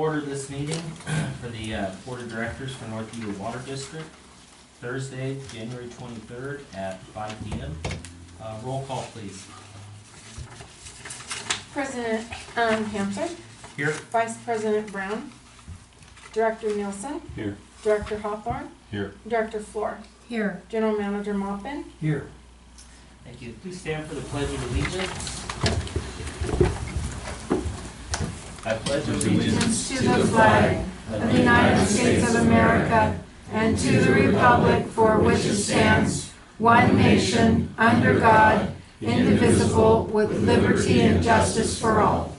order this meeting for the Board of Directors for NYWD Water District, Thursday, January 23rd at 5 p.m. Roll call, please. President Hampton. Here. Vice President Brown. Director Nielsen. Here. Director Hawthorne. Here. Director Floor. Here. General Manager Maupin. Here. Thank you. Please stand for the Pledge of Allegiance. I pledge Allegiance to the flag of the United States of America and to the republic for which it stands, one nation, under God, indivisible, with liberty and justice for all.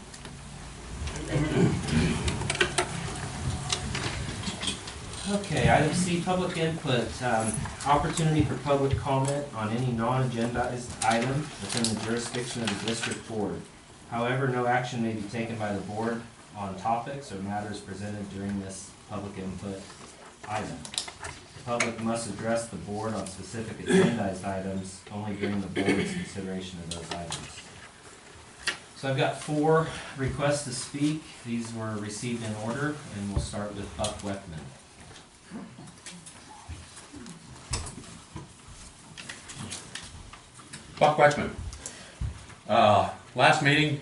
Okay, item C, public input. Opportunity for public comment on any non-agendized item within the jurisdiction of the district board. However, no action may be taken by the board on topics or matters presented during this public input item. The public must address the board on specific agendized items only during the board's consideration of those items. So I've got 4 requests to speak. These were received in order, and we'll start with Buck Weckman. Buck Weckman. Last meeting,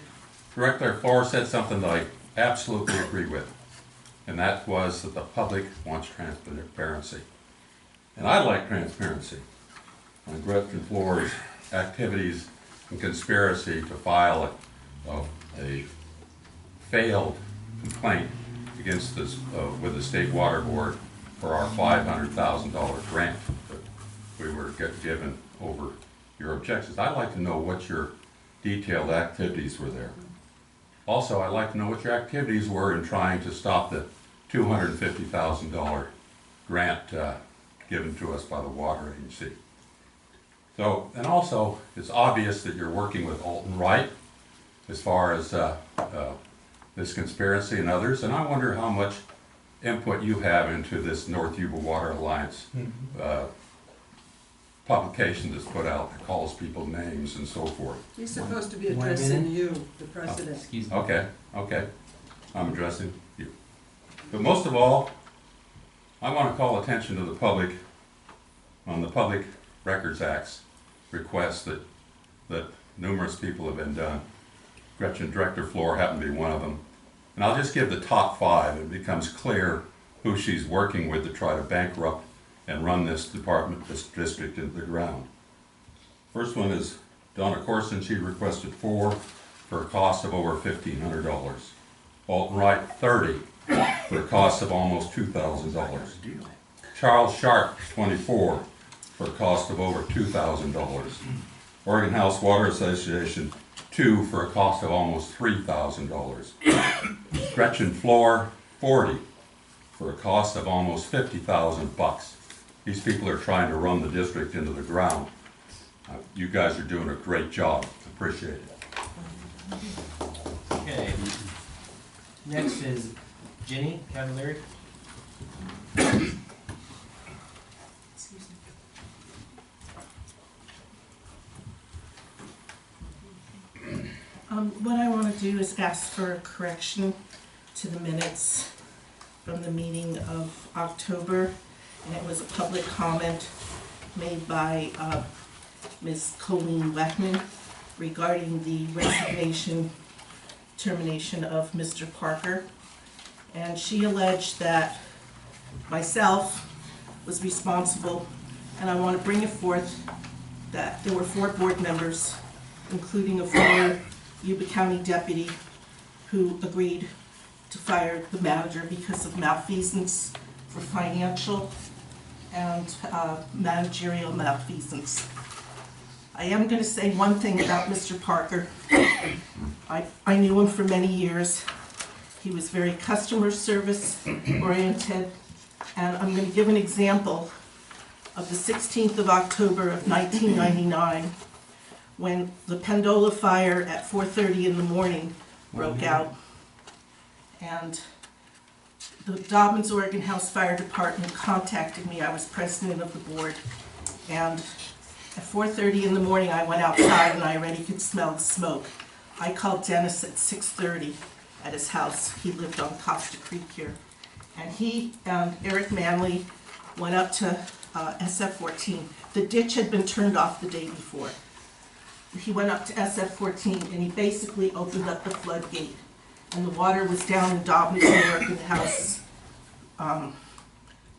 Director Floor said something that I absolutely agree with, and that was that the public wants transparency. And I like transparency on Director Floor's activities and conspiracy to file a failed complaint against this with the State Water Board for our $500,000 grant that we were given over your objections. I'd like to know what your detailed activities were there. Also, I'd like to know what your activities were in trying to stop the $250,000 grant given to us by the water agency. So, and also, it's obvious that you're working with Alton Wright as far as this conspiracy and others, and I wonder how much input you have into this North Yuba Water Alliance publication that's put out that calls people names and so forth. He's supposed to be addressing you, the president. Excuse me. Okay, I'm addressing you. But most of all, I want to call attention to the public on the Public Records Act's request that numerous people have been done. Director Floor happened to be one of them. And I'll just give the top 5. It becomes clear who she's working with to try to bankrupt and run this department, this district into the ground. First one is Donna Corson. She requested 4 for a cost of over $1,500. Alton Wright, 30 for a cost of almost $2,000. Charles Sharp, 24 for a cost of over $2,000. Oregon House Water Association, 2 for a cost of almost $3,000. Gretchen Floor, 40 for a cost of almost $50,000. These people are trying to run the district into the ground. You guys are doing a great job. Appreciate it. Okay. Next is Jenny Cavalieri. What I want to do is ask for a correction to the minutes from the meeting of October, and it was a public comment made by Ms. Colleen Weckman regarding the resignation, termination of Mr. Parker. And she alleged that myself was responsible, and I want to bring it forth that there were 4 board members, including a former Yuba County deputy, who agreed to fire the manager because of malfeasance for financial and managerial malfeasance. I am going to say one thing about Mr. Parker. I knew him for many years. He was very customer service oriented, and I'm going to give an example of the 16th of October of 1999 when the Pendola fire at 4:30 in the morning broke out, and the Dobbins Oregon House Fire Department contacted me. I was president of the board, and at 4:30 in the morning I went outside and I already could smell the smoke. I called Dennis at 6:30 at his house. He lived on Costa Creek here. And he and Eric Manley went up to SF-14. The ditch had been turned off the day before. He went up to SF-14 and he basically opened up the floodgate. And the water was down in Dobbins, New York, in the house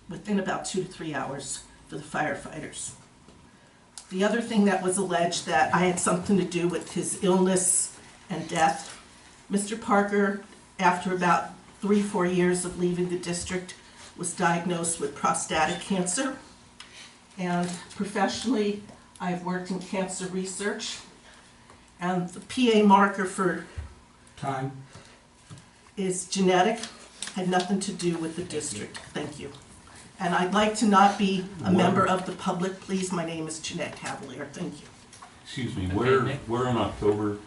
within about 2 to 3 hours for the firefighters. The other thing that was alleged that I had something to do with his illness and death. Mr. Parker, after about 3-4 years of leaving the district, was diagnosed with prostatic cancer. And professionally, I've worked in cancer research. And the PA marker for Time. is genetic, had nothing to do with the district. Thank you. And I'd like to not be a member of the public, please. My name is Jeanette Cavalier. Thank you. Excuse me, Okay, Nick. where in October,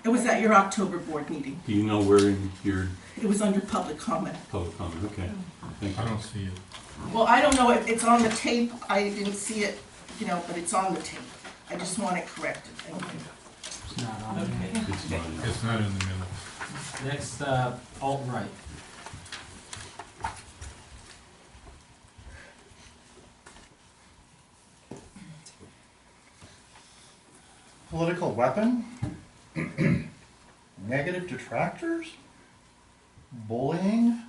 It was at your October board meeting. do you know where in your It was under public comment. public comment? Okay, thank I you. don't see it. Well, I don't know if it's on the tape. I didn't see it, you know, but it's on the tape. I just want it corrected. Thank you. It's not on Okay. It's fine. It's not in the minutes. Next, Alton Wright. Political weapon? Negative detractors? Bullying?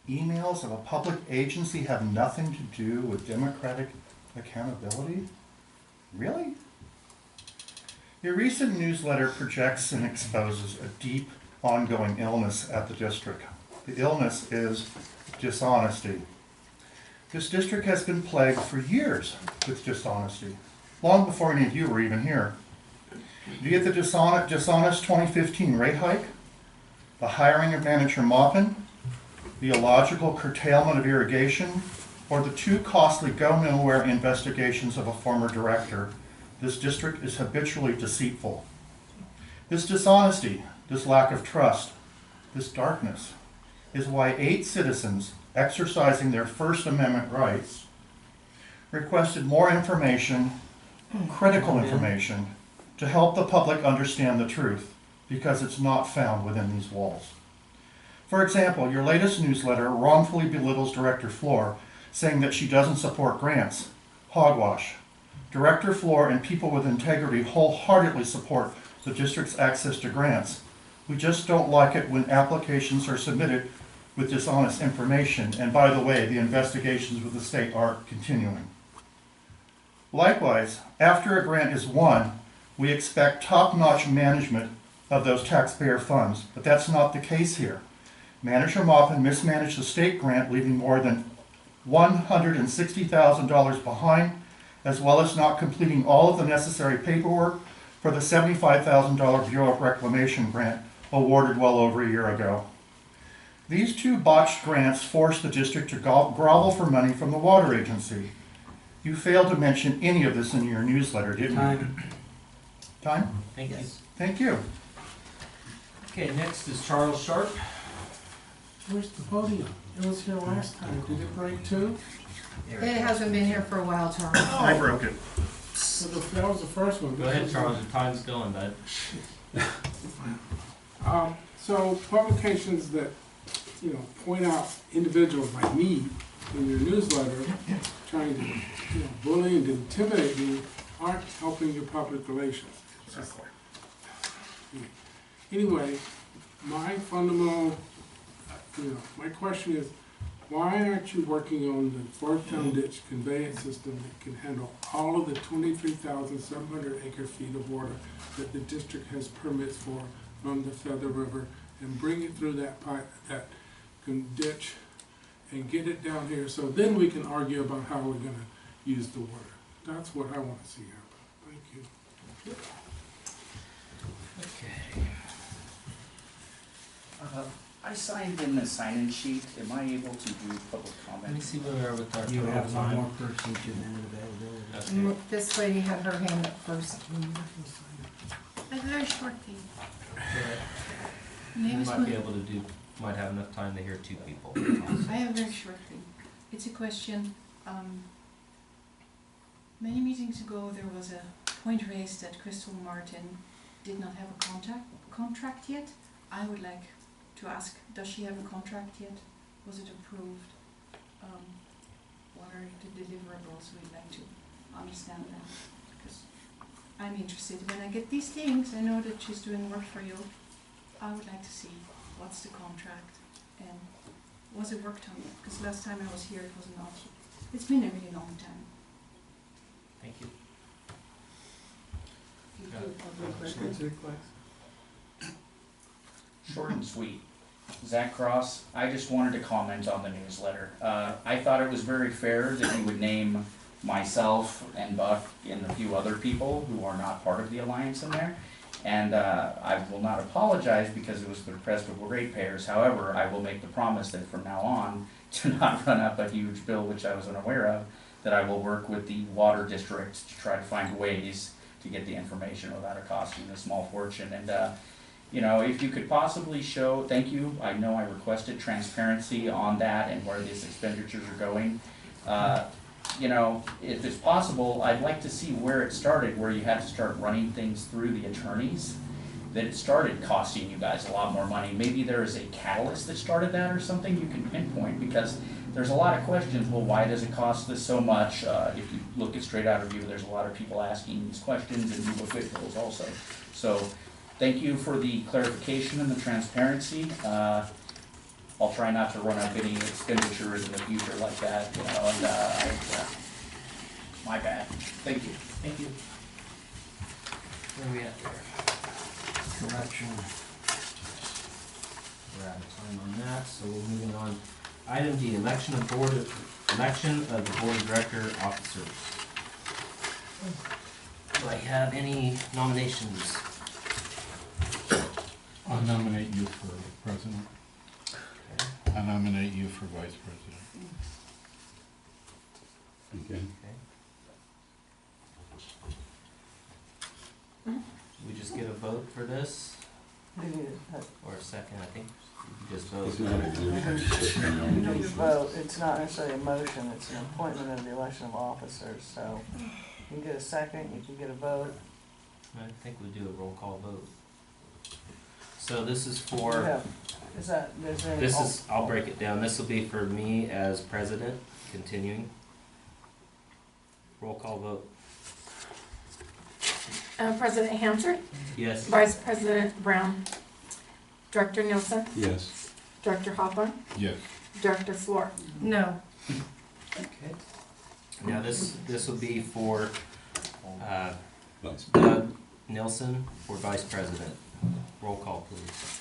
Emails of a public agency have nothing to do with democratic accountability? Really? Your recent newsletter projects and exposes a deep, ongoing illness at the district. The illness is dishonesty. This district has been plagued for years with dishonesty, long before any of you were even here. Be it the dishonest 2015 rate hike, the hiring of manager Maupin, the illogical curtailment of irrigation, or the too costly go-nowhere investigations of a former director, this district is habitually deceitful. This dishonesty, this lack of trust, this darkness, is why 8 citizens exercising their First Amendment rights requested more information, critical information, to help the public understand the truth, because it's not found within these walls. For example, your latest newsletter wrongfully belittles Director Floor, saying that she doesn't support grants. Hogwash. Director Floor and people with integrity wholeheartedly support the district's access to grants. We just don't like it when applications are submitted with dishonest information, and by the way, the investigations with the state are continuing. Likewise, after a grant is won, we expect top-notch management of those taxpayer funds, but that's not the case here. Manager Maupin mismanaged the state grant, leaving more than $160,000 behind, as well as not completing all of the necessary paperwork for the $75,000 Bureau of Reclamation grant awarded well over a year ago. These 2 botched grants forced the district to grovel for money from the water agency. You failed to mention any of this in your newsletter, didn't you? Time? Thank you. Thank you. Okay, next is Charles Sharp. Where's the podium? It was here last time. Did it break too? It hasn't been here for a while, Charles. I broke it. That was the first one. Go ahead, Charles, your time's going, bud. So publications that, point out individuals like me in your newsletter trying to, bully and intimidate me aren't helping your public relations. It's just, anyway, my fundamental, my question is, why aren't you working on the Forktown Ditch conveyance system that can handle all of the 23,700 acre feet of water that the district has permits for from the Feather River, and bring it through that pipe, that ditch, and get it down here, so then we can argue about how we're gonna use the water. That's what I wanna see happen. Thank you. Okay. I signed in the sign-in sheet. Am I able to do public Let me comment? see where we are with our You total have one time. more person to minute availability. Okay. This lady had her hand up first. A very short thing. You Name is might be able to do, might have enough time to hear 2 people. I have a very short thing. It's a question. Many meetings ago, there was a point raised that Crystal Martin did not have a contract yet. I would like to ask, does she have a contract yet? Was it approved? What are the deliverables? We'd like to understand that, because I'm interested. When I get these things, I know that she's doing work for you. I would like to see what's the contract and was it worked on yet? Because last time I was here, it was not. It's been a really long time. Thank you. Short and sweet. Zach Cross, I just wanted to comment on the newsletter. I thought it was very fair that you would name myself and Buck and a few other people who are not part of the alliance in there. And I will not apologize because it was the request of ratepayers. However, I will make the promise that from now on, to not run up a huge bill, which I was unaware of, that I will work with the water districts to try to find ways to get the information without it costing a small fortune. And you know, if you could possibly show, thank you, I know I requested transparency on that and where these expenditures are going. You know, if it's possible, I'd like to see where it started, where you had to start running things through the attorneys, that it started costing you guys a lot more money. Maybe there is a catalyst that started that or something you can pinpoint, because there's a lot of questions. Well, why does it cost this so much? If you look at Straight Out Review, there's a lot of people asking these questions, and you look at those also. So thank you for the clarification and the transparency. I'll try not to run up any expenditures in the future like that, you know, and my bad. Thank you. Thank you. Where are we at there? Correction. We're out of time on that, so we're moving on. Item D, election of the board of director officers. Do I have any nominations? I'll nominate you for president. Okay. I nominate you for vice president. Okay. We just get a vote for this? Or a second, I think you just vote. It's not a motion, it's a You nomination. vote, it's not necessarily a motion, it's an appointment of the election of officers, so you can get a second, you can get a vote. I think we do a roll call vote. So this is You for, have- Is that, there's any? this is, I'll break it down. This will be for me as president, continuing. Roll call vote. President Hansard, Yes. Vice President Brown, Director Nielsen, Yes. Director Hawthorne, Yes. Director Floor. No. Okay. Now this will be for Vice. Doug Nilsson for vice president. Roll call, please.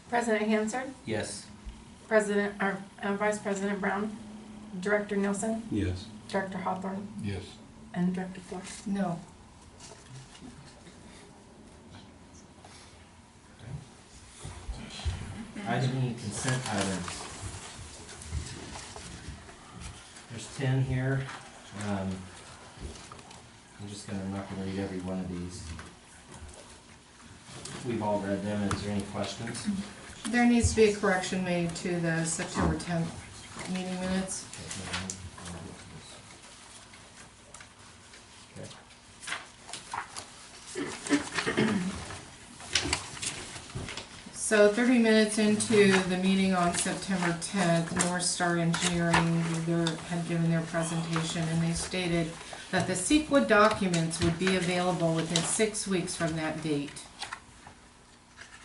President Hansard, Yes. Vice President Brown, Director Nielsen, Yes. Director Hawthorne, Yes. and Director Floor. No. Item E, consent items. There's 10 here. I'm not gonna read every one of these. We've all read them. Is there any questions? There needs to be a correction made to the September 10th meeting minutes. So 30 minutes into the meeting on September 10th, North Star Engineering had given their presentation, and they stated that the CEQA documents would be available within 6 weeks from that date.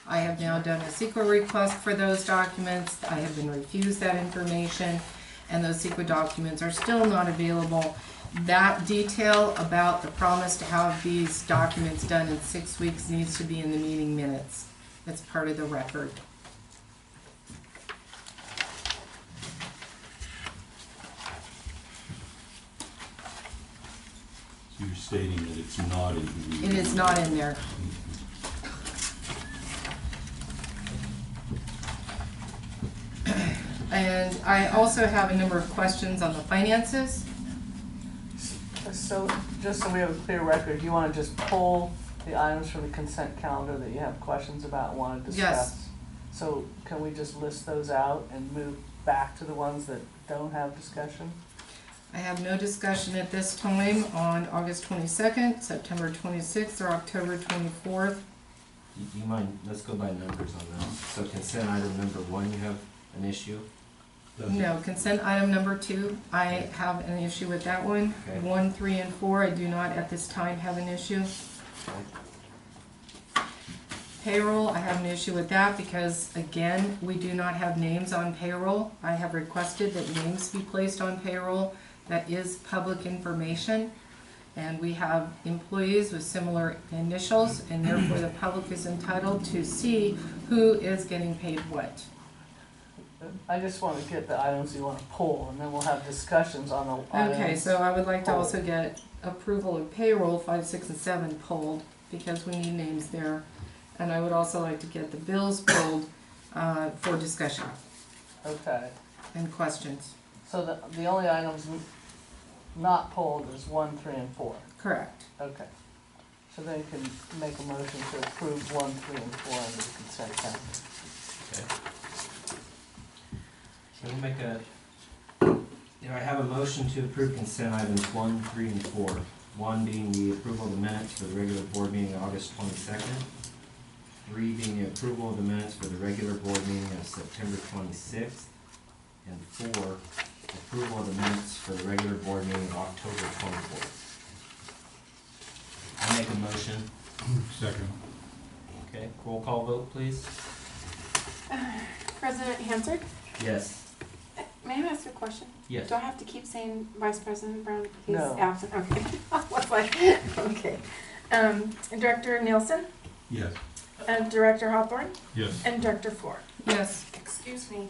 I have now done a CEQA request for those documents. I have been refused that information, and those CEQA documents are still not available. That detail about the promise to have these documents done in 6 weeks needs to be in the meeting minutes. That's part of the record. So you're stating that it's not in the. It is not in there. And I also have a number of questions on the finances. So, just so we have a clear record, you wanna just pull the items from the consent calendar that you have questions about, wanna discuss? Yes. So, can we just list those out and move back to the ones that don't have discussion? I have no discussion at this time on August 22nd, September 26th, or October 24th. Do you mind, let's go by numbers on that. So consent item number 1, you have an issue? No, consent item number 2, I have an issue with that one. Okay. 1, 3, and 4, I do not at this time have an issue. Okay. Payroll, I have an issue with that because, again, we do not have names on payroll. I have requested that names be placed on payroll. That is public information. And we have employees with similar initials, and therefore the public is entitled to see who is getting paid what. I just wanna get the items you wanna pull, and then we'll have discussions on the items. Okay, so I would like to also get approval of payroll 5, 6, and 7 pulled, because we need names there. And I would also like to get the bills pulled for discussion Okay, and questions. so the only items not pulled is 1, 3, and 4. Correct. Okay. So then you can make a motion to approve 1, 3, and 4 under the consent calendar. Okay. So we'll make a, I have a motion to approve consent items 1, 3, and 4. 1 being the approval of the minutes for the regular board meeting August 22nd. 3 being the approval of the minutes for the regular board meeting of September 26th. And 4, approval of the minutes for the regular board meeting of October 24th. I make a motion. Second. Okay, roll call vote, please. President Hansard, Yes. may I ask a question? Yes. Do I have to keep saying Vice President Brown? He's No. absent, okay. I was like, okay. Director Nielsen, Yes. Director Hawthorne, Yes. and Director Ford. Yes. Excuse me,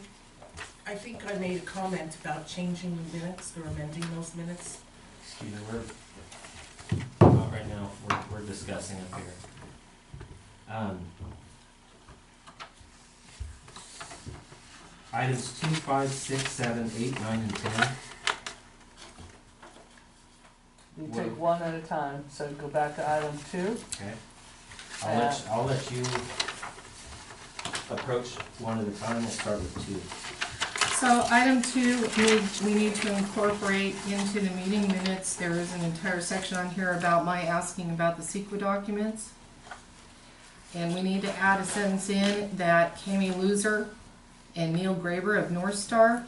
I think I made a comment about changing the minutes or amending those minutes. Excuse me, not right now, we're discussing up here. Items 2, 5, 6, 7, 8, 9, and 10. You take one at a time, so go back to item 2. Okay. I'll let you approach one at a time. We'll start with 2. So item 2, we need to incorporate into the meeting minutes. There is an entire section on here about my asking about the CEQA documents. And we need to add a sentence in that Kami Loser and Neil Graber of North Star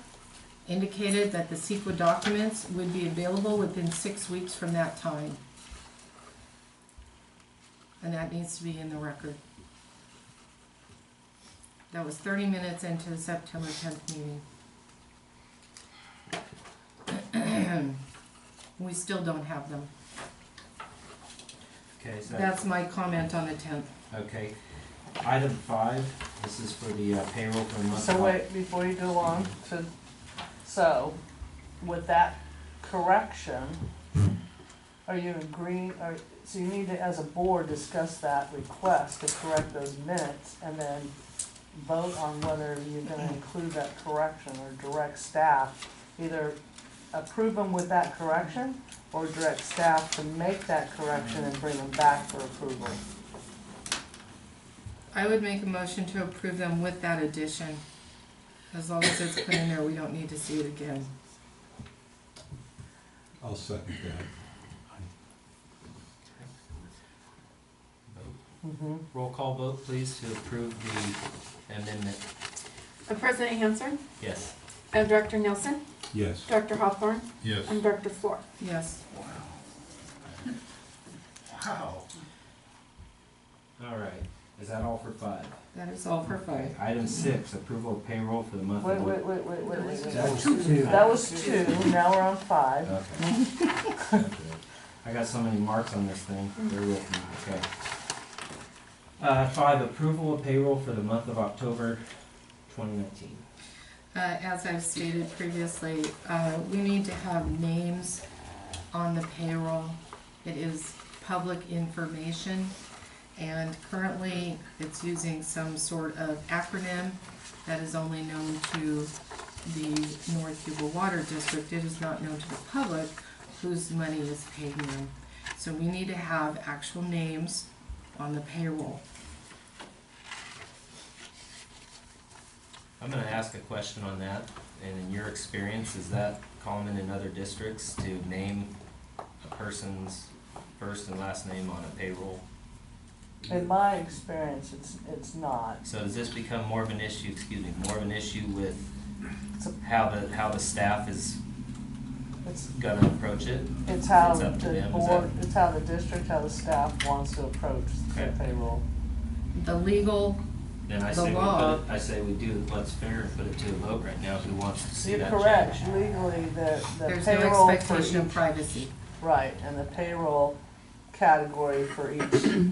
indicated that the CEQA documents would be available within 6 weeks from that time. And that needs to be in the record. That was 30 minutes into the September 10th meeting. We still don't have them. Okay, so That's my comment on the 10th. okay. Item 5, this is for the payroll for the month. So wait, before you go on to, so with that correction, are you agreeing, so you need to, as a board, discuss that request to correct those minutes and then vote on whether you're gonna include that correction or direct staff, either approve them with that correction or direct staff to make that correction and bring them back for approval. I would make a motion to approve them with that addition. As long as it's put in there, we don't need to see it again. I'll second that. Mm-hmm. Roll call vote, please, to approve the amendment. President Hansard, Yes. Director Nielsen, Yes. Director Hawthorne, Yes. and Director Ford. Yes. Wow. All right. Is that all for 5? That is all for 5. Okay. Item 6, approval of payroll for the month Wait. of... That was 2. That was 2, now we're on 5. Okay. I got so many marks on this thing. Bear with me. Okay. 5, approval of payroll for the month of October 2019. As I've stated previously, we need to have names on the payroll. It is public information, and currently it's using some sort of acronym that is only known to the North Cuba Water District. It is not known to the public whose money is paid in. So we need to have actual names on the payroll. I'm going to ask a question on that. And in your experience, is that common in other districts to name a person's first and last name on a payroll? In my experience, it's not. So does this become more of an issue, more of an issue with It's a- how the staff is It's, gonna approach it? it's how It's up to the them, is board, it's how the district, how the staff wants to approach the Okay. payroll. The legal, Then I The say we law. put it, I say we do what's fair and put it to a vote right now, who wants to see You're that correct, change? legally, the there's no payroll for expectation of each, privacy. right, and the payroll category for each,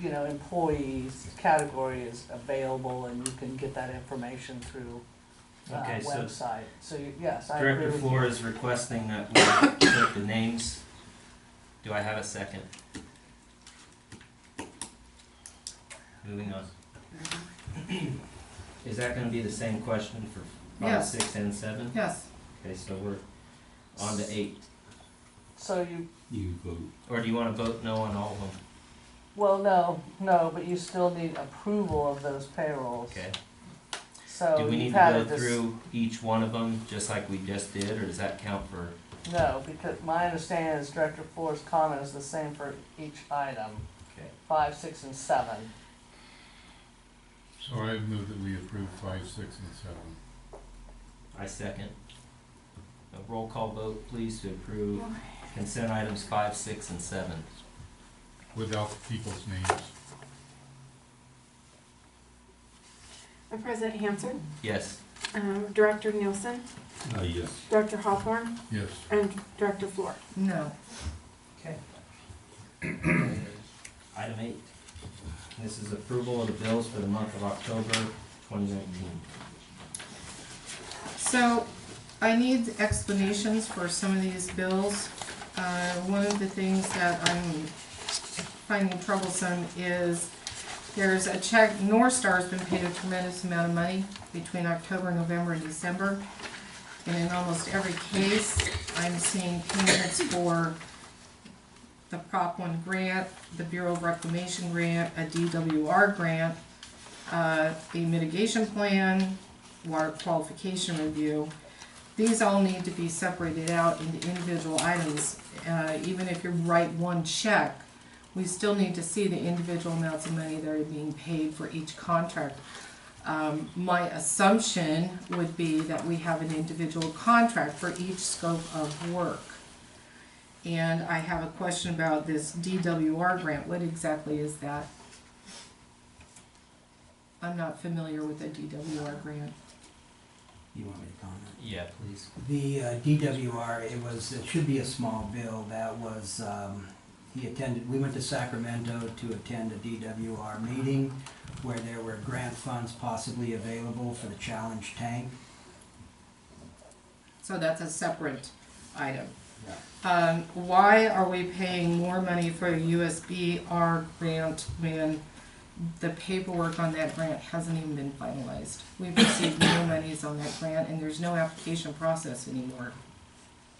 employee's category is available, and you can get that information through Okay, so website. So, yes, I agree Director with Floor you. is requesting that we put the names. Do I have a second? Moving on. Is that gonna be the same question for 5, Yes. 6, and 7? Yes, Okay, so we're on to 8. So you, You vote. Or do you wanna vote no on all of them? well, no, but you still need approval of those payrolls. Okay. So Do we need you've to had go a through each one of them, just like we just did, or does that count for? No, because my understanding is Director Floor's comment is the same for each item, Okay. 5, 6, and 7. So I move that we approve 5, 6, and 7. I second. A roll call vote, please, to approve consent items 5, 6, and 7. Without the people's names. President Hanson, Yes. Director Nielsen, Yes. Director Hawthorne, Yes. and Director Floor. no. Okay. Item 8. This is approval of the bills for the month of October 2019. So, I need explanations for some of these bills. One of the things that I'm finding troublesome is there's a check, North Star's been paid a tremendous amount of money between October, November, and December. And in almost every case, I'm seeing payments for the Prop 1 grant, the Bureau of Reclamation grant, a DWR grant, a mitigation plan, water qualification review. These all need to be separated out into individual items. Even if you write one check, we still need to see the individual amounts of money that are being paid for each contract. My assumption would be that we have an individual contract for each scope of work. And I have a question about this DWR grant. What exactly is that? I'm not familiar with the DWR grant. You want me to comment? Yeah, please. The DWR, it should be a small bill. That was, we went to Sacramento to attend a DWR meeting where there were grant funds possibly available for the challenge tank. So that's a separate item. Why are we paying more money for a USBR grant when the paperwork on that grant hasn't even been finalized? We've received no monies on that grant and there's no application process anymore.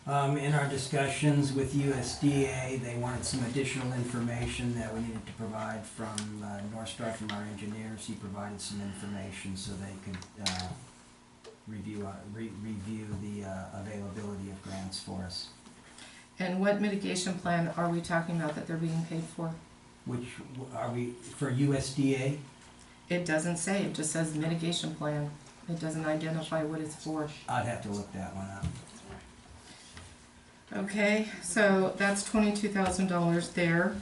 In our discussions with USDA, they wanted some additional information that we needed to provide from North Star, from our engineers. He provided some information so they could review the availability of grants for us. And what mitigation plan are we talking about that they're being paid for? Which, are we, for USDA? It doesn't say, it just says mitigation plan. It doesn't identify what it's for. I'd have to look that one up. Okay, so that's $22,000 there.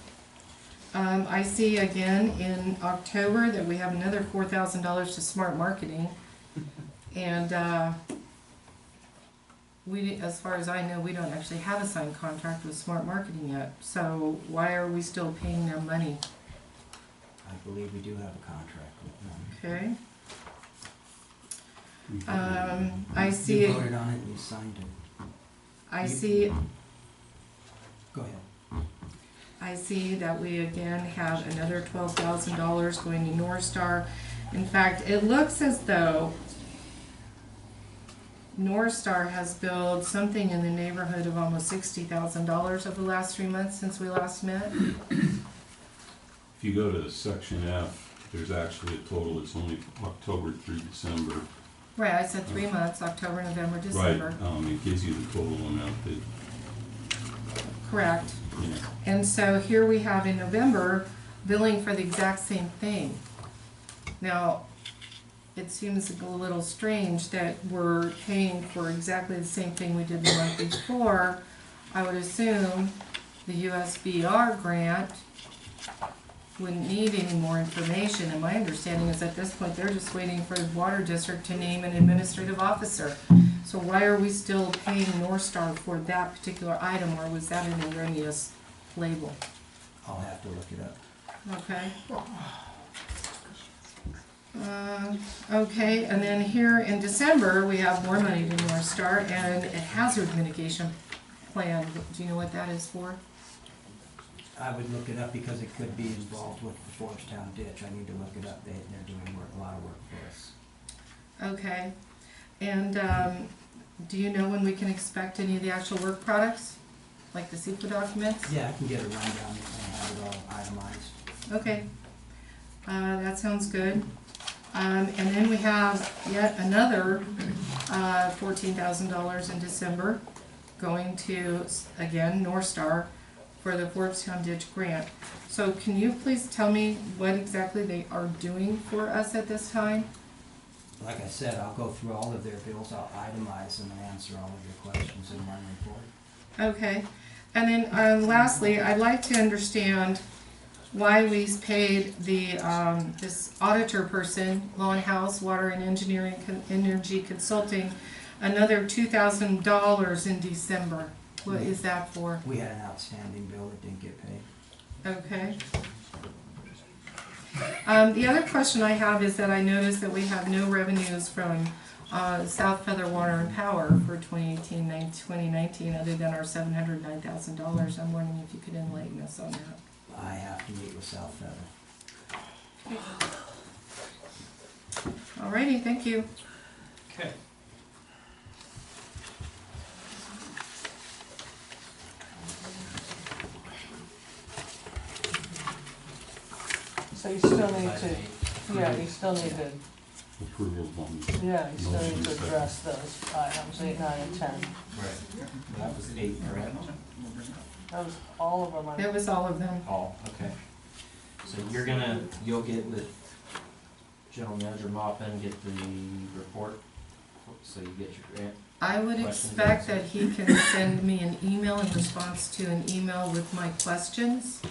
I see again in October that we have another $4,000 to smart marketing. And as far as I know, we don't actually have a signed contract with smart marketing yet. So why are we still paying them money? I believe we do have a contract with them. Okay. I see. You voted on it and you signed it. I see. Go ahead. I see that we again have another $12,000 going to North Star. In fact, it looks as though North Star has billed something in the neighborhood of almost $60,000 over the last 3 months since we last met. If you go to section F, there's actually a total, it's only October through December. Right, I said 3 months, October, November, Right, December. it gives you the total amount that, Correct. you know, And so here we have in November, billing for the exact same thing. Now, it seems a little strange that we're paying for exactly the same thing we did the month before. I would assume the USBR grant wouldn't need any more information, and my understanding is at this point, they're just waiting for the water district to name an administrative officer. So why are we still paying North Star for that particular item, or was that an erroneous label? I'll have to look it up. Okay. Okay, and then here in December, we have more money to North Star and a hazard mitigation plan. Do you know what that is for? I would look it up because it could be involved with the Foresttown ditch. I need to look it up. They're doing work, a lot of work for us. Okay, and do you know when we can expect any of the actual work products, like the CEQA documents? Yeah, I can get a rundown and have it all itemized. Okay, that sounds good. And then we have yet another $14,000 in December going to, again, North Star for the Foresttown Ditch Grant. So can you please tell me what exactly they are doing for us at this time? Like I said, I'll go through all of their bills, I'll itemize them and answer all of your questions in one report. Okay, and then lastly, I'd like to understand why we paid the this auditor person, Law and House, Water and Engineering, Energy Consulting, another $2,000 in December. What is that for? We had an outstanding bill that didn't get paid. Okay. The other question I have is that I noticed that we have no revenues from South Feather Water and Power for 2019 other than our $709,000. I'm wondering if you could enlighten us on that. I have to meet with South Feather. Alrighty, thank you. Okay. So you still need to, yeah, you still need to, Approval on. yeah, you still need to address those items, 8, 9, and 10. Right. That was 8, correct? That was all of them. That was all of them. All, okay. So you'll get with General Manager Mopin, get the report, so you get your grant. I would Questions expect answered? that he can send me an email in response to an email with my questions.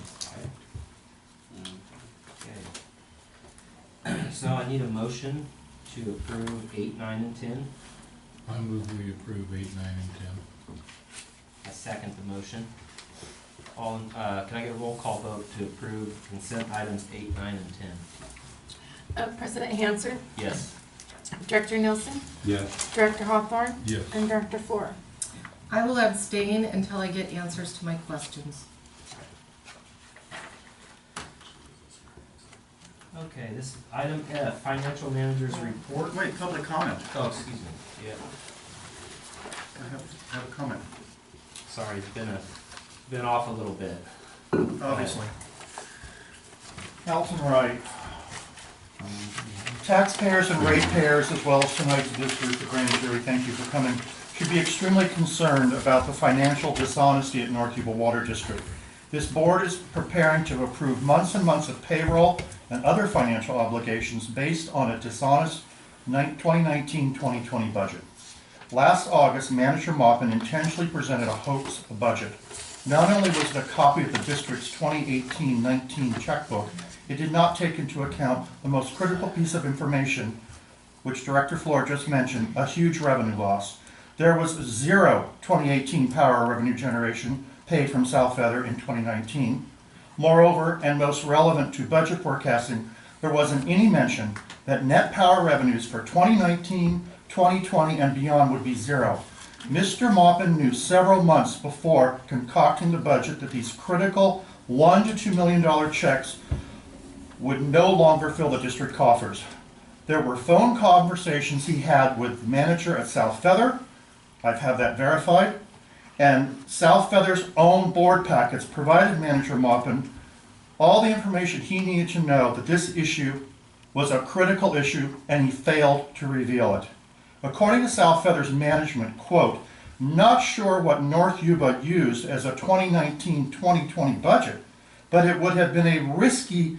Okay. So I need a motion to approve 8, 9, and 10. I move we approve 8, 9, and I second the motion. Can I get a roll call vote to approve consent items 8, 9, and 10? President Hanson, Yes. Director Nielsen, Yes. Director Hawthorne, 10. Yes. and Director Flora. I will abstain until I get answers to my questions. Okay, this is item F, financial manager's report. Wait, public comment. Oh, excuse me. Yeah, I have a comment, sorry, it's been off a little bit. obviously. Alton Wright. Taxpayers and ratepayers, as well as tonight's visitors, the grand jury, thank you for coming, should be extremely concerned about the financial dishonesty at North Yuba Water District. This board is preparing to approve months and months of payroll and other financial obligations based on a dishonest 2019-2020 budget. Last August, Manager Mopin intentionally presented a hoax budget. Not only was it a copy of the district's 2018-19 checkbook, it did not take into account the most critical piece of information, which Director Flora just mentioned, a huge revenue loss. There was zero 2018 power revenue generation paid from South Feather in 2019. Moreover, and most relevant to budget forecasting, there wasn't any mention that net power revenues for 2019, 2020, and beyond would be zero. Mr. Mopin knew several months before concocting the budget that these critical $1 to $2 million checks would no longer fill the district coffers. There were phone conversations he had with the manager at South Feather. I've had that verified. And South Feather's own board packets provided Manager Mopin all the information he needed to know that this issue was a critical issue, and he failed to reveal it. According to South Feather's management, quote, not sure what North Yuba used as a 2019-2020 budget, but it would have been a risky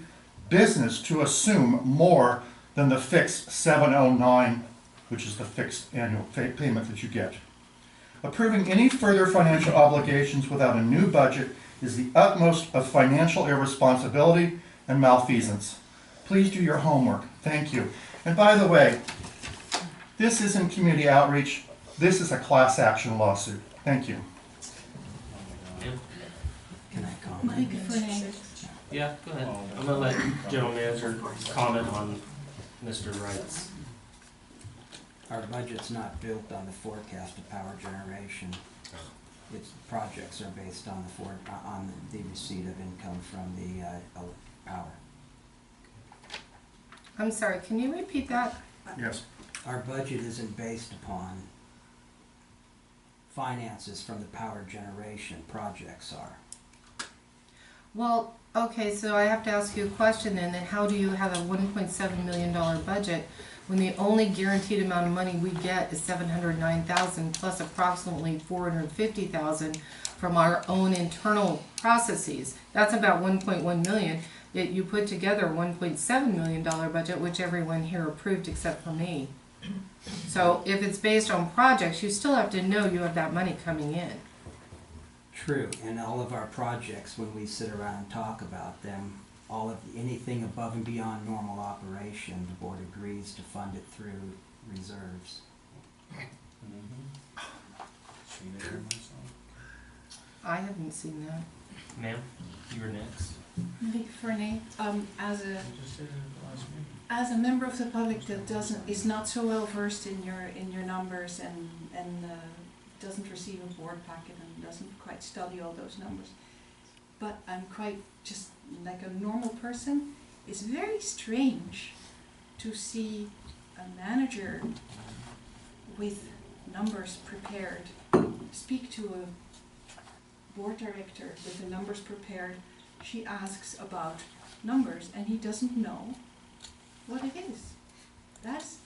business to assume more than the fixed 709, which is the fixed annual payment that you get. Approving any further financial obligations without a new budget is the utmost of financial irresponsibility and malfeasance. Please do your homework. Thank you. And by the way, this isn't community outreach. This is a class action lawsuit. Thank you. Can I comment? Yeah, go ahead. I'm gonna let General Manager comment on Mr. Wright's. Our budget's not built on the forecast of power generation. Its projects are based on the receipt of income from the power. I'm sorry, can you repeat that? Yes. Our budget isn't based upon finances from the power generation. Projects are. Well, okay, so I have to ask you a question then how do you have a $1.7 million budget when the only guaranteed amount of money we get is $709,000 plus approximately $450,000 from our own internal processes? That's about $1.1 million. Yet you put together a $1.7 million budget, which everyone here approved except for me. So if it's based on projects, you still have to know you have that money coming in. True, and all of our projects, when we sit around and talk about them, anything above and beyond normal operation, the board agrees to fund it through reserves. I haven't seen that. Ma'am, you were next. Fernie, as a member of the public that is not so well versed in your numbers and doesn't receive a board packet and doesn't quite study all those numbers, but I'm quite just like a normal person, it's very strange to see a manager with numbers prepared speak to a board director with the numbers prepared. She asks about numbers and he doesn't know what it is. That's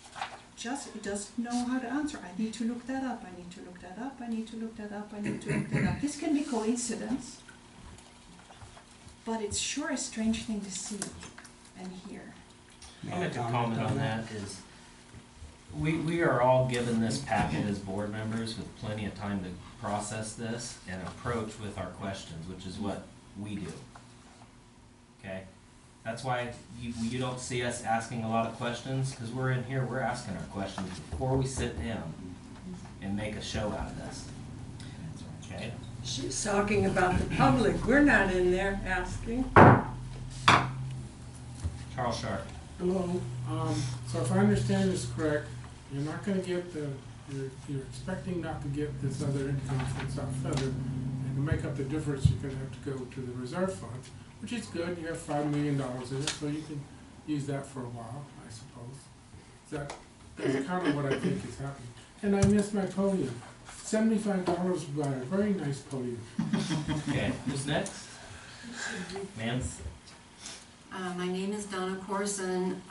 just, he doesn't know how to answer. I need to look that up, I need to look that up, I need to look that up, I need to look that up. This can be coincidence, but it's sure a strange thing to see and hear. I'll make a comment on that is, we are all given this packet as board members with plenty of time to process this and approach with our questions, which is what we do. Okay? That's why you don't see us asking a lot of questions, because we're in here, we're asking our questions before we sit down and make a show out of this. Okay? She's talking about the public. We're not in there asking. Charles Sharp. Hello, so if I understand this correct, you're not gonna get you're expecting not to get this other income from South Feather, and to make up the difference, you're gonna have to go to the reserve fund, which is good, you have $5 million in it, so you can use that for a while, I suppose. That's kind of what I think is happening. And I missed my podium. $75 to buy a very nice podium. Okay, who's next? Ma'am? My name is Donna Corson.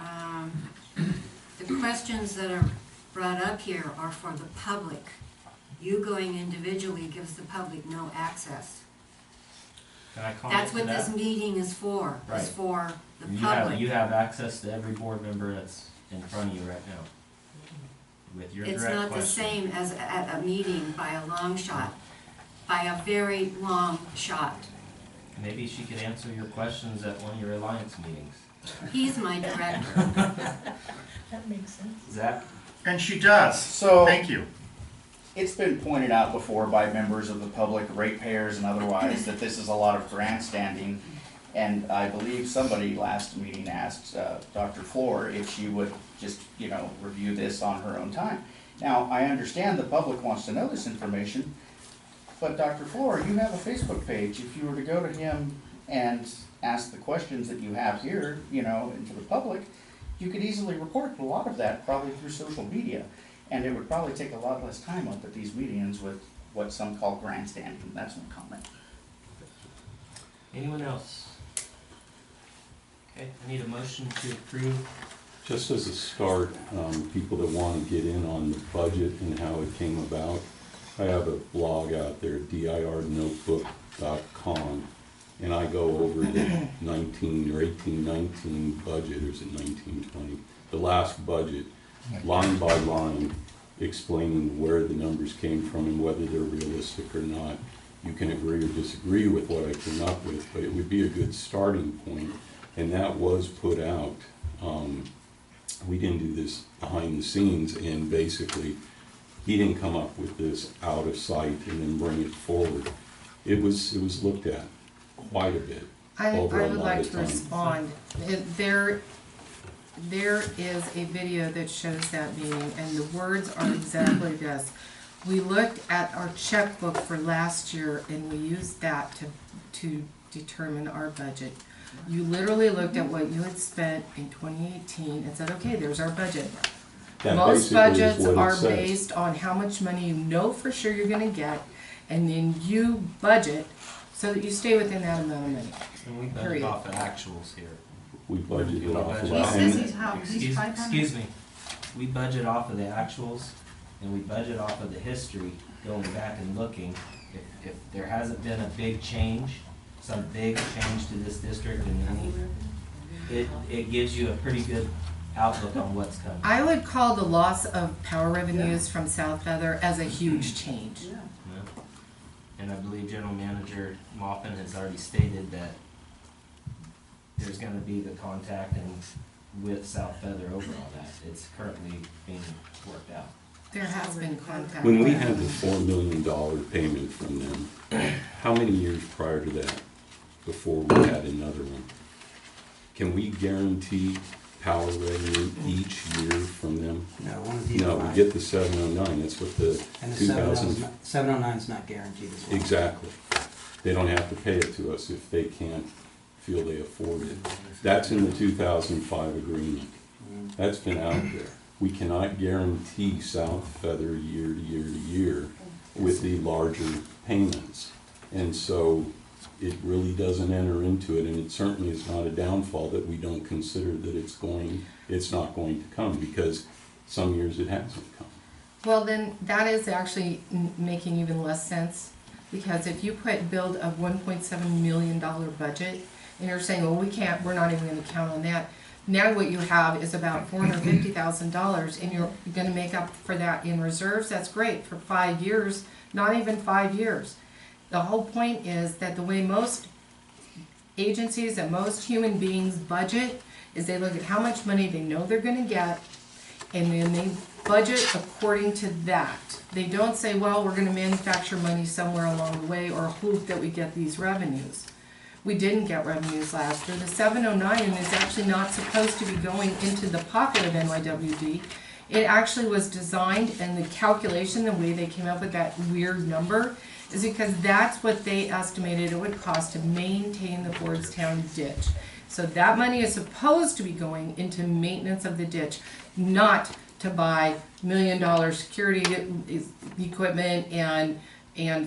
The questions that are brought up here are for the public. You going individually gives the public no access. Can I comment That's what to that? this meeting is for, Right. is for the And public. you have access to every board member that's in front of you right now. With your It's direct not the question. same as at a meeting by a long shot, by a very long shot. Maybe she could answer your questions at one of your alliance meetings. He's my director. That makes sense. Zach? And she does. So, Thank you. it's been pointed out before by members of the public, ratepayers and otherwise, that this is a lot of grandstanding. And I believe somebody last meeting asked Dr. Floor if she would just, review this on her own time. Now, I understand the public wants to know this information, but Dr. Floor, you have a Facebook page. If you were to go to him and ask the questions that you have here, into the public, you could easily report a lot of that probably through social media. And it would probably take a lot less time up at these meetings with what some call grandstanding. That's my comment. Anyone else? Okay, I need a motion to approve. Just as a start, people that want to get in on the budget and how it came about, I have a blog out there, dirnotebook.com, and I go over the 19 or 18-19 budget, or is it 19-20, the last budget, line by line, explaining where the numbers came from and whether they're realistic or not. You can agree or disagree with what I came up with, but it would be a good starting point, and that was put out. We didn't do this behind the scenes, and basically, he didn't come up with this out of sight and then bring it forward. It was looked at quite a bit I over a would lot like of to time. respond. There is a video that shows that meeting, and the words are exactly this. We looked at our checkbook for last year, and we used that to determine our budget. You literally looked at what you had spent in 2018 and said, okay, there's our budget. That Most basically is budgets what it are says. based on how much money you know for sure you're gonna get, and then you budget so that you stay within that amount of money. And we budget Period. off of actuals here. We budgeted We off of budget- that. He says And he's how, he's Excuse, 500. excuse me, we budget off of the actuals, and we budget off of the history, going back and looking. If there hasn't been a big change, some big change to this district in any, it gives you a pretty good outlook on what's coming. I would call the loss of power revenues from South Feather as a huge change. Yeah. And I believe General Manager Maupin has already stated that there's gonna be the contact and with South Feather over all that. It's currently being worked out. There has been contact. when we had the $4 million payment from them, how many years prior to that, before we had another one? Can we guarantee power revenue each year from them? No, one of these No, we get the 709, that's what the And the 2000. 709 is not guaranteed as well. Exactly. They don't have to pay it to us if they can't feel they afford it. That's in the 2005 agreement. That's been out there. We cannot guarantee South Feather year to year to year with the larger payments. And so it really doesn't enter into it, and it certainly is not a downfall that we don't consider that it's not going to come, because some years it hasn't come. Well, then that is actually making even less sense, because if you build a $1.7 million budget, and you're saying, well, we're not even gonna count on that. Now what you have is about $450,000, and you're gonna make up for that in reserves. That's great for 5 years, not even 5 years. The whole point is that the way most agencies and most human beings budget is they look at how much money they know they're gonna get, and then they budget according to that. They don't say, well, we're gonna manufacture money somewhere along the way, or hope that we get these revenues. We didn't get revenues last year. The 709 is actually not supposed to be going into the pocket of NYWD. It actually was designed, and the calculation, the way they came up with that weird number, is because that's what they estimated it would cost to maintain the Fordstown ditch. So that money is supposed to be going into maintenance of the ditch, not to buy $1 million security equipment and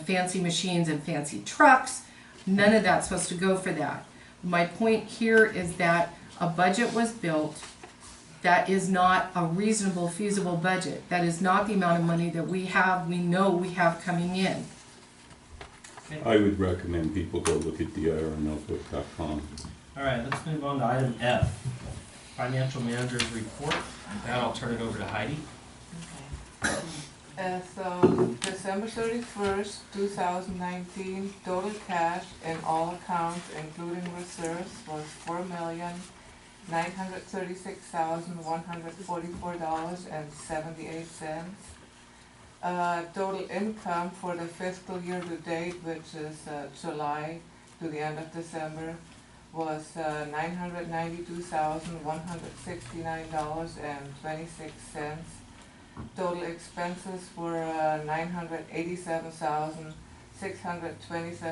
fancy machines and fancy trucks. None of that's supposed to go for that. My point here is that a budget was built that is not a reasonable, feasible budget. That is not the amount of money that we know we have coming in. I would recommend people go look at dirnotebook.com. All right, let's move on to item F, Financial Manager's Report. With that, I'll turn it over to Heidi. As of December 31st, 2019, total cash in all accounts, including reserves, was $4,936,144.78. Total income for the fiscal year to date, which is July to the end of December, was $992,169.26. Total expenses were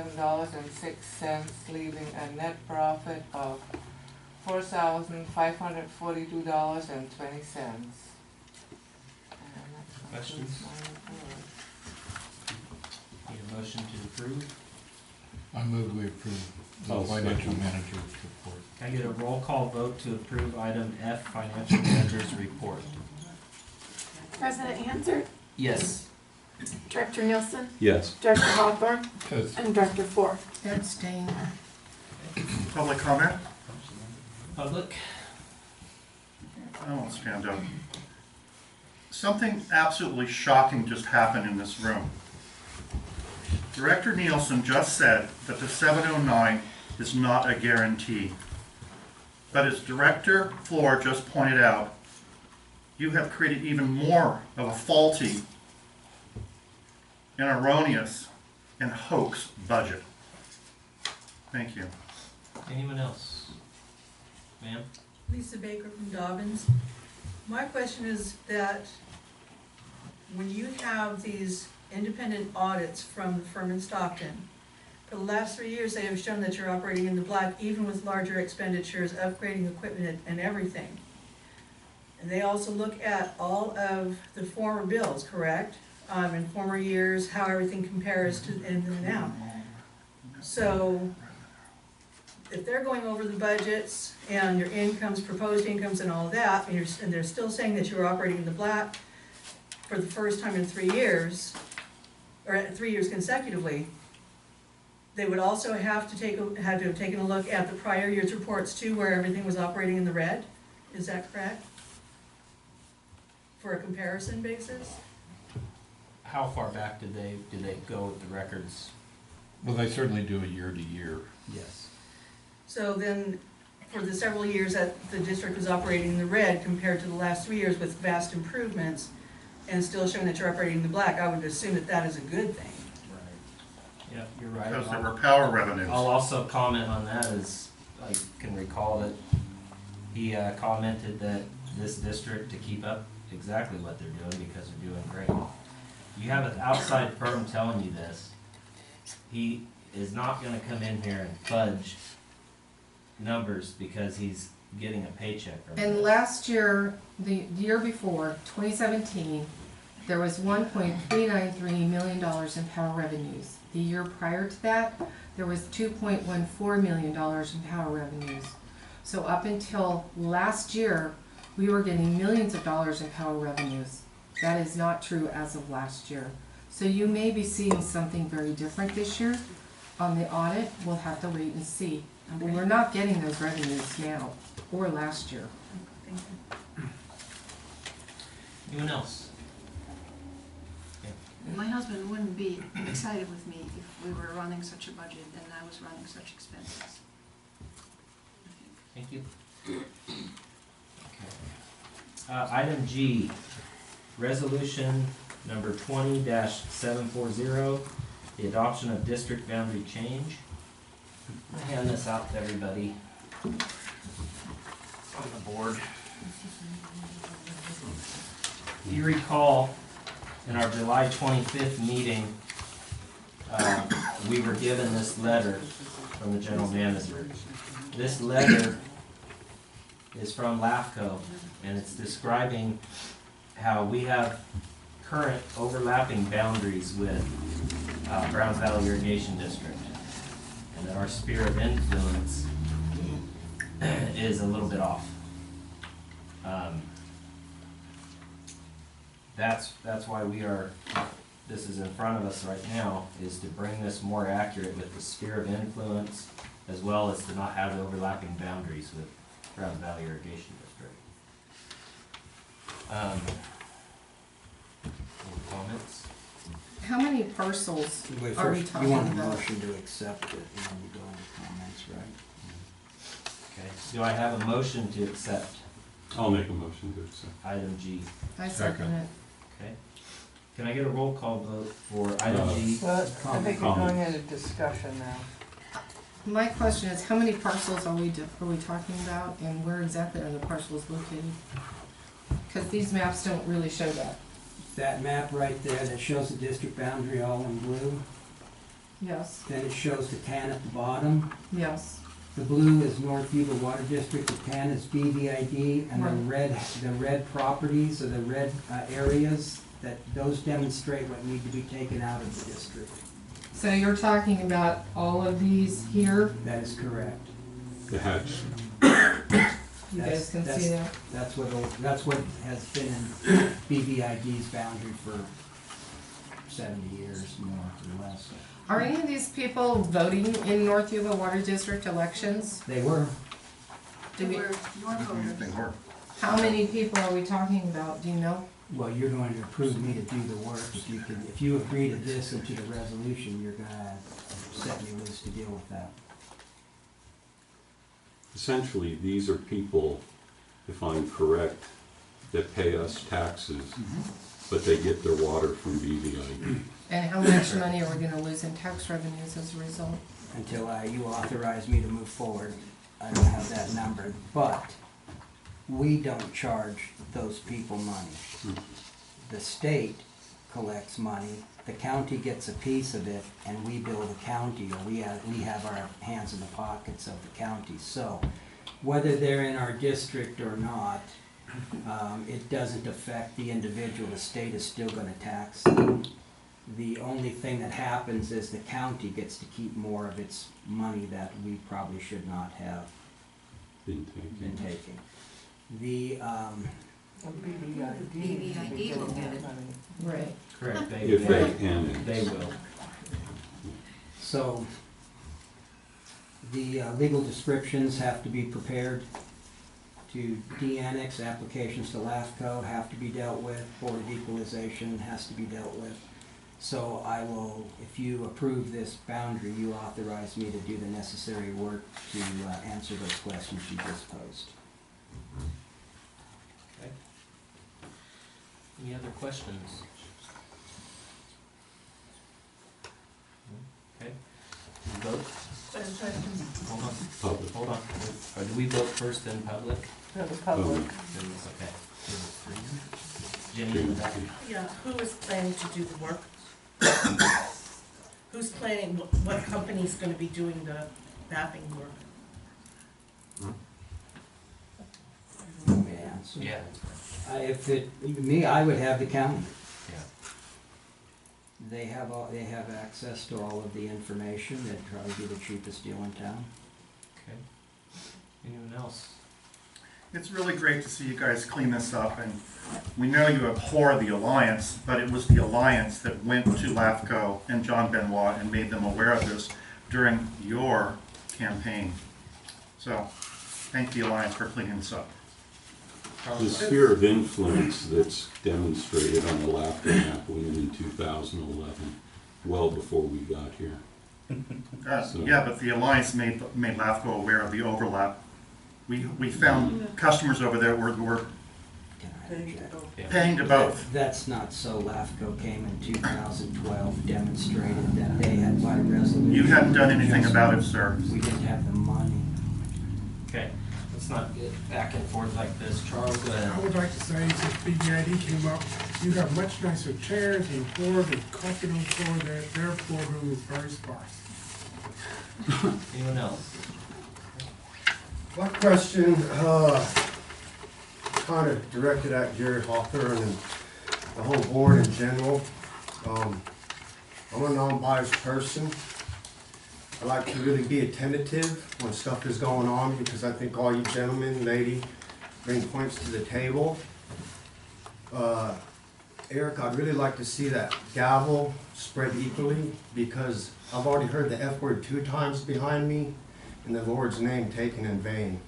$987,627.06, leaving a net profit of $4,542.20. Questions? Need a motion to approve? I move we approve the I'll financial second. manager's report. Can I get a roll call vote to approve item F, Financial Manager's Report? President Hanser, Yes. Director Nielsen, Yes. Director Hawthorne, Yes. and Director Ford. Abstain. Public comment? Public? I won't stand up. Something absolutely shocking just happened in this room. Director Nielsen just said that the 709 is not a guarantee. But as Director Floor just pointed out, you have created even more of a faulty and erroneous and hoax budget. Thank you. Anyone else? Ma'am? Lisa Baker from Dobbins. My question is that when you have these independent audits from the firm in Stockton, for the last 3 years, they have shown that you're operating in the black, even with larger expenditures, upgrading equipment and everything. And they also look at all of the former bills, correct? In former years, how everything compares to in and now. So if they're going over the budgets and your incomes, proposed incomes and all of that, and they're still saying that you're operating in the black for the first time in 3 years, or 3 years consecutively, they would also have to have taken a look at the prior year's reports too, where everything was operating in the red. Is that correct? For a comparison basis? How far back did they go with the records? Well, they certainly do a year to year. Yes. So then, for the several years that the district was operating in the red compared to the last 3 years with vast improvements, and still showing that you're operating in the black, I would assume that that is a good thing. Right. Yep, you're right. Because there were power revenues. I'll also comment on that, as I can recall that he commented that this district to keep up exactly what they're doing because they're doing great. You have an outside firm telling you this. He is not gonna come in here and fudge numbers because he's getting a paycheck from And this. last year, the year before, 2017, there was $1.393 million in power revenues. The year prior to that, there was $2.14 million in power revenues. So up until last year, we were getting millions of dollars in power revenues. That is not true as of last year. So you may be seeing something very different this year. On the audit, we'll have to wait and see. Okay. We're not getting those revenues now or last year. Thank you. Anyone else? My husband wouldn't be excited with me if we were running such a budget and I was running such expenses. Thank you. Item G, resolution number 20-740, the adoption of district boundary change. I'm gonna hand this out to everybody on the board. You recall, in our July 25th meeting, we were given this letter from the general manager. This letter is from LAFCO, and it's describing how we have current overlapping boundaries with Browns Valley Irrigation District, and that our sphere of influence is a little bit off. That's why this is in front of us right now, is to bring this more accurate with the sphere of influence, as well as to not have overlapping boundaries with Browns Valley Irrigation District. Any comments? How many parcels Wait, are we first, talking you want a about? motion to accept it, and then we go into comments, right? Okay, do I have a motion to accept I'll make a motion to accept. item G? I second it. Okay. Can I get a roll call vote for item G? But I think we're going into discussion now. My question is, how many parcels are we talking about, and where exactly are the parcels located? Because these maps don't really show that. That map right there that shows the district boundary all in blue, Yes, then it shows the tan at the bottom. yes. The blue is North Yuba Water District, the tan is BVID, and the red properties or the red areas, those demonstrate what need to be taken out of the district. So you're talking about all of these here? That is correct. The hatch. You guys can see that? That's what has been in BVID's boundary for 70 years, more or less. Are any of these people voting in North Yuba Water District elections? They were. They Do we, were your voters. how many people are we talking about? Do you know? Well, you're going to approve me to do the work. If you agree to this and to the resolution, you're gonna set me loose to deal with that. Essentially, these are people, if I'm correct, that pay us taxes, but they get their water from BVID. And how much money are we gonna lose in tax revenues as a result? Until you authorize me to move forward, I don't have that number. But we don't charge those people money. The state collects money, the county gets a piece of it, and we bill the county, or we have our hands in the pockets of the county. So whether they're in our district or not, it doesn't affect the individual. The state is still gonna tax them. The only thing that happens is the county gets to keep more of its money that we probably should not have been taking. The, BVID will get it. Right. Correct, If they can. they will. so, the legal descriptions have to be prepared to de-annex. Applications to LAFCO have to be dealt with. Board of Equalization has to be dealt with. So I will, if you approve this boundary, you authorize me to do the necessary work to answer those questions you just posed. Okay. Any other questions? Okay. We vote? Hold on. Public. Hold on. Or do we vote first then public? For the public. Then it's okay. Jenny in the back. Yeah, who is planning to do the work? Who's planning, what company's gonna be doing the mapping work? May I answer? Yeah. If me, I would have the county. Yeah. They have access to all of the information. They'd probably be the cheapest deal in town. Okay. Anyone else? It's really great to see you guys clean this up, and we know you abhor the Alliance, but it was the Alliance that went to LAFCO and John Benoit and made them aware of this during your campaign. So, thank the Alliance for cleaning this up. The sphere of influence that's demonstrated on the LAFCO map went in 2011, well before we got here. Yeah, but the Alliance made LAFCO aware of the overlap. We found customers over there were paying to both. That's not so. LAFCO came in 2012, demonstrated that they had by resolution. You hadn't done anything about it, sir. We didn't have the money. Okay. Let's not get back and forth like this. Charles, go ahead. I would like to say, since BVID came up, you have much nicer chairs and floors and carpet on the floor. Their floor room is very sparse. Anyone else? My question, kind of directed at Gary Hawthorne and the whole board in general. I'm a non-biased person. I like to really be attentive when stuff is going on because I think all you gentlemen, lady, bring points to the table. Eric, I'd really like to see that gavel spread equally because I've already heard the F word 2 times behind me and the Lord's name taken in vain.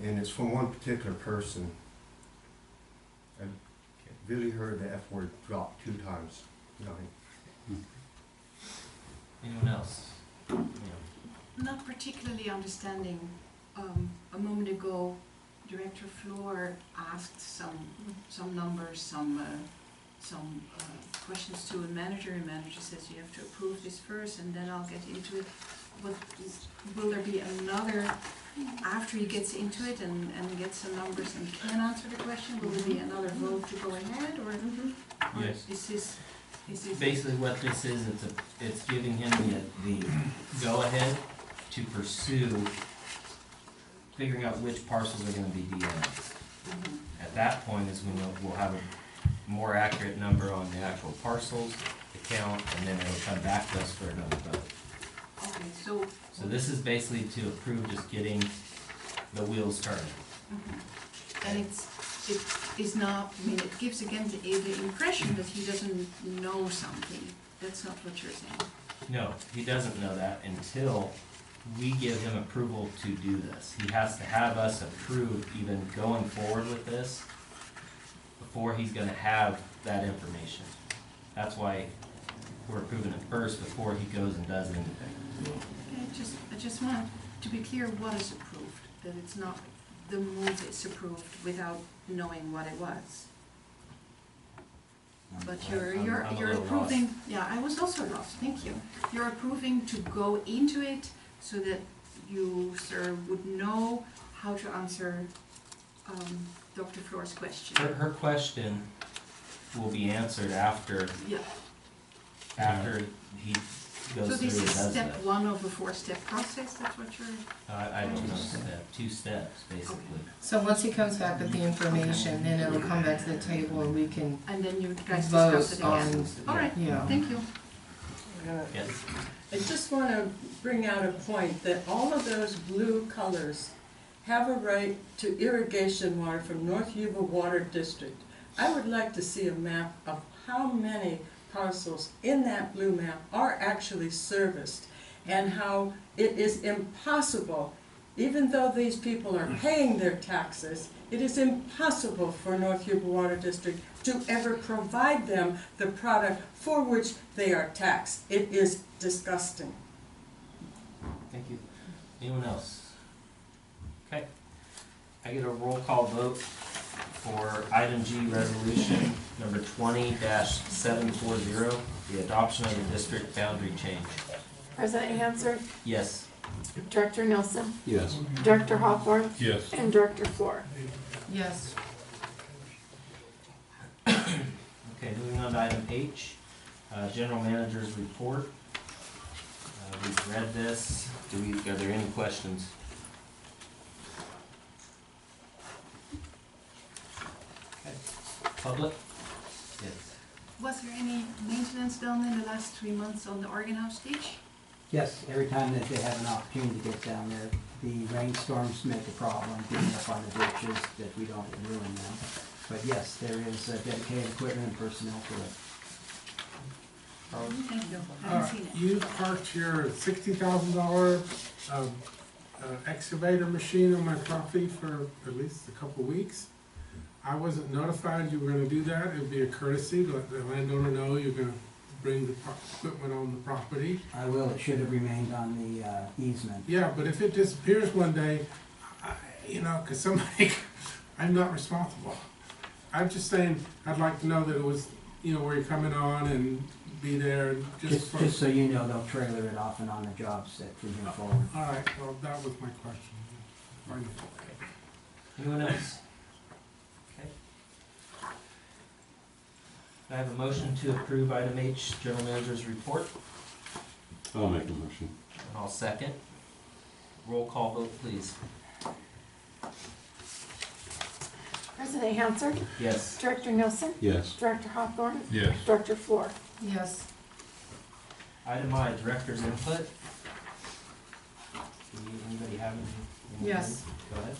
And it's from one particular person. I really heard the F word dropped 2 times. Anyone else? Yeah. Not particularly understanding, a moment ago, Director Floor asked some numbers, some questions to a manager, and manager says you have to approve this first and then I'll get into it. But will there be another, after he gets into it and gets some numbers and can answer the question, will there be another vote to go ahead, or Yes. is this? Basically what this is, it's giving him the go-ahead to pursue figuring out which parcels are gonna be de-annexed. At that point is when we'll have a more accurate number on the actual parcels, the count, and then it'll come back to us for another vote. Okay, so. So this is basically to approve just getting the wheels turning. And it is not, I mean, it gives again the impression that he doesn't know something. That's not what you're saying. No, he doesn't know that until we give him approval to do this. He has to have us approve even going forward with this before he's gonna have that information. That's why we're approving it first before he goes and does anything. I just want to be clear what is approved, that it's not the move is approved without knowing what it was. But I'm a you're little approving, lost. yeah, I was also lost, thank you. You're approving to go into it so that you, sir, would know how to answer Dr. Floor's question. Her question will be answered after Yeah, he goes so through and this is does step that. 1 of a 4-step process, that's what you're, I don't know, two steps, basically. So once he comes back with the information, then it'll come back to the table and we can and then you guys discuss it vote again. on, All right, yeah. thank you. Yes. I just want to bring out a point that all of those blue colors have a right to irrigation water from North Yuba Water District. I would like to see a map of how many parcels in that blue map are actually serviced and how it is impossible, even though these people are paying their taxes, it is impossible for North Yuba Water District to ever provide them the product for which they are taxed. It is disgusting. Thank you. Anyone else? Okay. I get a roll call vote for item G, resolution number 20-740, the adoption of the district boundary change. President Hansard, Yes. Director Nilsson, Yes. Director Hawthorne, Yes. and Director Floor. yes. Okay, moving on to item H, general manager's report. We've read this. Are there any questions? Okay. Public? Yes. Was there any maintenance done in the last 3 months on the Organ House stage? Yes, every time that they have an opportunity to get down there, the rainstorms make a problem, getting up on the ditches, that we don't ruin them. But yes, there is dedicated equipment and personnel for it. Thank you, I haven't seen it. You parked your $60,000 excavator machine on my property for at least a couple weeks. I wasn't notified you were gonna do that. It'd be a courtesy to let the landowner know you're gonna bring the equipment on the property. I will, it should have remained on the easement. Yeah, but if it disappears one day, you know, cause somebody, I'm not responsible. I'm just saying, I'd like to know that it was, you know, where you're coming on and be there just for. Just so you know, they'll trailer it off and on the job set from here forward. All right, well, that was my question. Wonderful. Anyone else? Okay. I have a motion to approve item H, general manager's report. I'll make a motion. And I'll second. Roll call vote, please. President Hansard, Yes. Director Nilsson, Yes. Director Hawthorne, Yes. Director Floor. Yes. Item I, director's input. Anybody have anything? Yes. Go ahead.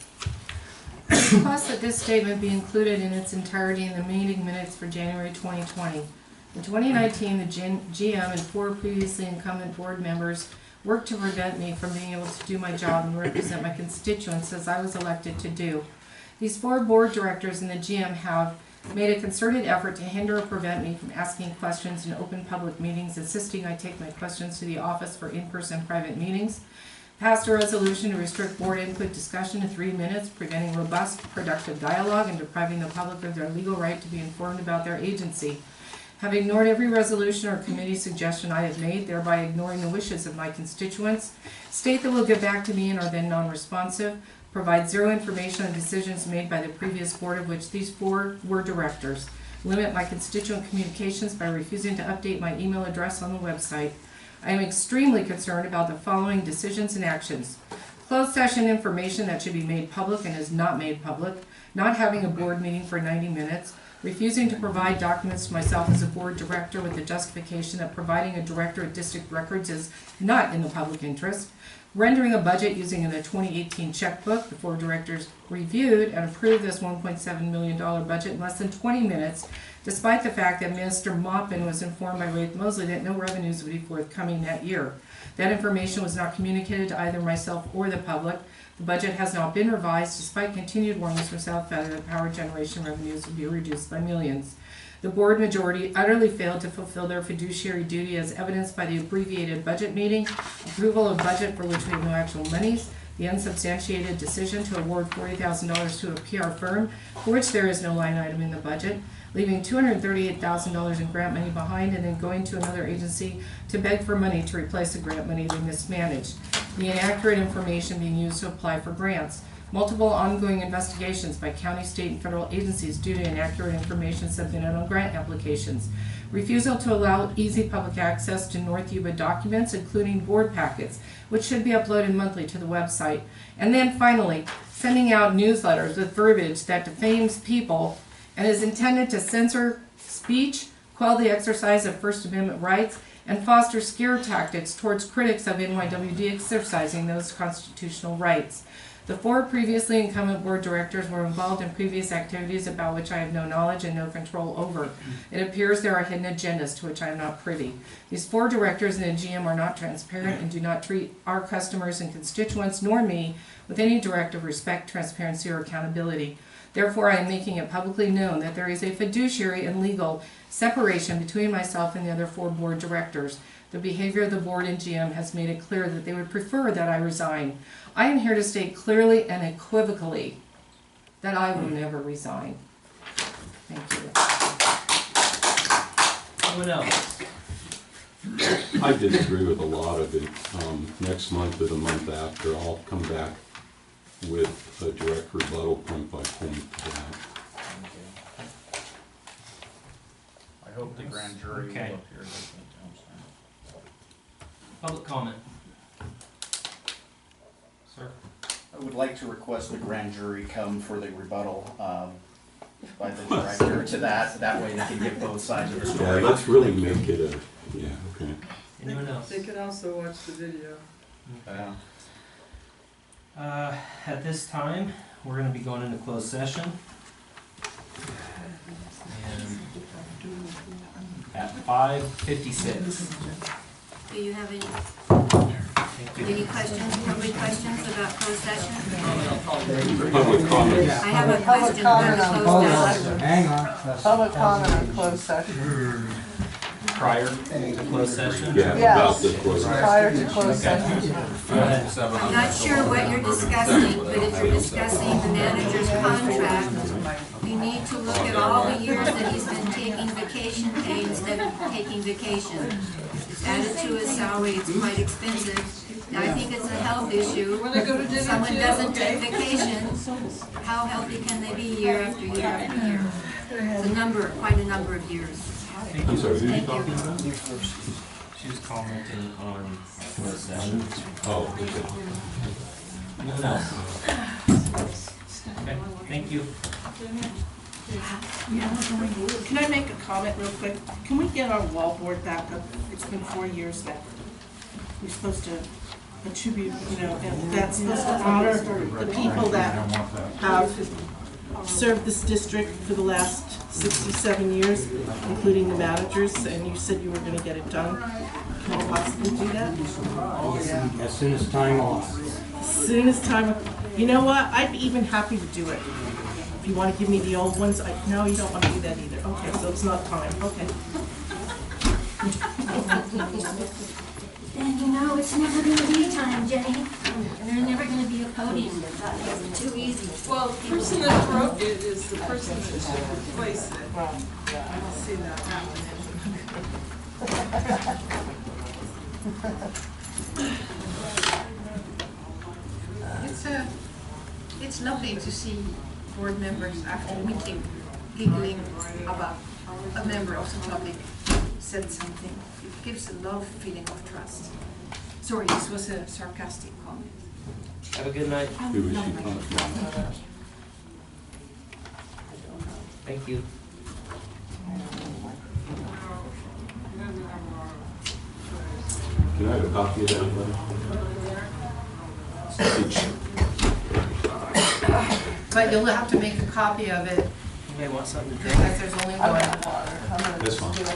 I request that this statement be included in its entirety in the meeting minutes for January 2020. In 2019, the GM and 4 previously incumbent board members worked to prevent me from being able to do my job and represent my constituents as I was elected to do. These 4 board directors and the GM have made a concerted effort to hinder or prevent me from asking questions in open public meetings, insisting I take my questions to the office for in-person private meetings, passed a resolution to restrict board input discussion to 3 minutes, preventing robust, productive dialogue and depriving the public of their legal right to be informed about their agency. Have ignored every resolution or committee suggestion I have made, thereby ignoring the wishes of my constituents, state that will get back to me and are then non-responsive, provide zero information on decisions made by the previous board of which these 4 were directors, limit my constituent communications by refusing to update my email address on the website. I am extremely concerned about the following decisions and actions. Closed session information that should be made public and is not made public, not having a board meeting for 90 minutes, refusing to provide documents to myself as a board director with the justification that providing a director of district records is not in the public interest, rendering a budget using the 2018 checkbook. The board of directors reviewed and approved this $1.7 million budget in less than 20 minutes, despite the fact that Mr. Maupin was informed by Rafe Mosley that no revenues would be forthcoming that year. That information was not communicated to either myself or the public. The budget has not been revised despite continued warnings from South Valley that power generation revenues would be reduced by millions. The board majority utterly failed to fulfill their fiduciary duty as evidenced by the abbreviated budget meeting, approval of budget for which we have no actual monies, the unsubstantiated decision to award $40,000 to a PR firm for which there is no line item in the budget, leaving $238,000 in grant money behind and then going to another agency to beg for money to replace the grant money they mismanaged, the inaccurate information being used to apply for grants, multiple ongoing investigations by county, state, and federal agencies due to inaccurate information submitted on grant applications, refusal to allow easy public access to North Yuba documents, including board packets, which should be uploaded monthly to the website, and then finally, sending out newsletters with verbiage that defames people and is intended to censor speech, quell the exercise of First Amendment rights, and foster scare tactics towards critics of NYWD exercising those constitutional rights. The 4 previously incumbent board directors were involved in previous activities about which I have no knowledge and no control over. It appears there are hidden agendas to which I am not privy. These 4 directors and the GM are not transparent and do not treat our customers and constituents nor me with any directive respect, transparency, or accountability. Therefore, I am making it publicly known that there is a fiduciary and legal separation between myself and the other 4 board directors. The behavior of the board and GM has made it clear that they would prefer that I resign. I am here to state clearly and unequivocally that I will never resign. Thank you. Anyone else? I disagree with a lot of it. Next month or the month after, I'll come back with a direct rebuttal point by point to that. I hope the grand jury will Okay. appear. Public comment. Sir? I would like to request the grand jury come for the rebuttal by the director to that way they can get both sides of the Yeah, story. let's really make it a, yeah, okay. Anyone else? They could also watch the video. Yeah. At this time, we're going to be going into closed session. And at 5:56. Do you have any Thank you. questions, public questions about closed session? Public comment. I have a question about closed session. Hang on. Public comment on closed session. Prior to closed session? Yeah, about the closed. Prior to closed session. Go ahead. I'm not sure what you're discussing, but if you're discussing the manager's contract, you need to look at all the years that he's been taking vacation pay instead of taking vacation. It's added to his salary, it's quite expensive. Now, I think it's a health issue. Wanna go to dinner Someone too? doesn't Okay. take vacation, how healthy can they be year after year after year? It's quite a number of years. I'm sorry, who are you Thank talking you. about? She was commenting on closed session. Oh, okay. Anyone else? Okay, thank you. Can I make a comment real quick? Can we get our wall board back up? It's been 4 years now. We're supposed to attribute, and that's supposed to honor the people that have served this district for the last 67 years, including the managers, and you said you were gonna get it done. Can we possibly do that? As soon as time allows. As soon as time, you know what? I'd be even happy to do it. If you wanna give me the old ones, no, you don't wanna do that either. Okay, so it's not time, okay. And it's never gonna be time, Jenny. And there's never gonna be a podium. It's too easy. Well, the person that broke it is the person that should replace it. I don't see that happening. It's lovely to see board members after a meeting giggling about a member of the public said something. It gives a love feeling of trust. Sorry, this was a sarcastic comment. Have a good night. Who was she talking about? Thank you. Can I have a copy of that letter? But you'll have to make a copy of it, You may want something to drink. because there's only I've one. got water. I'm gonna This just one. do it.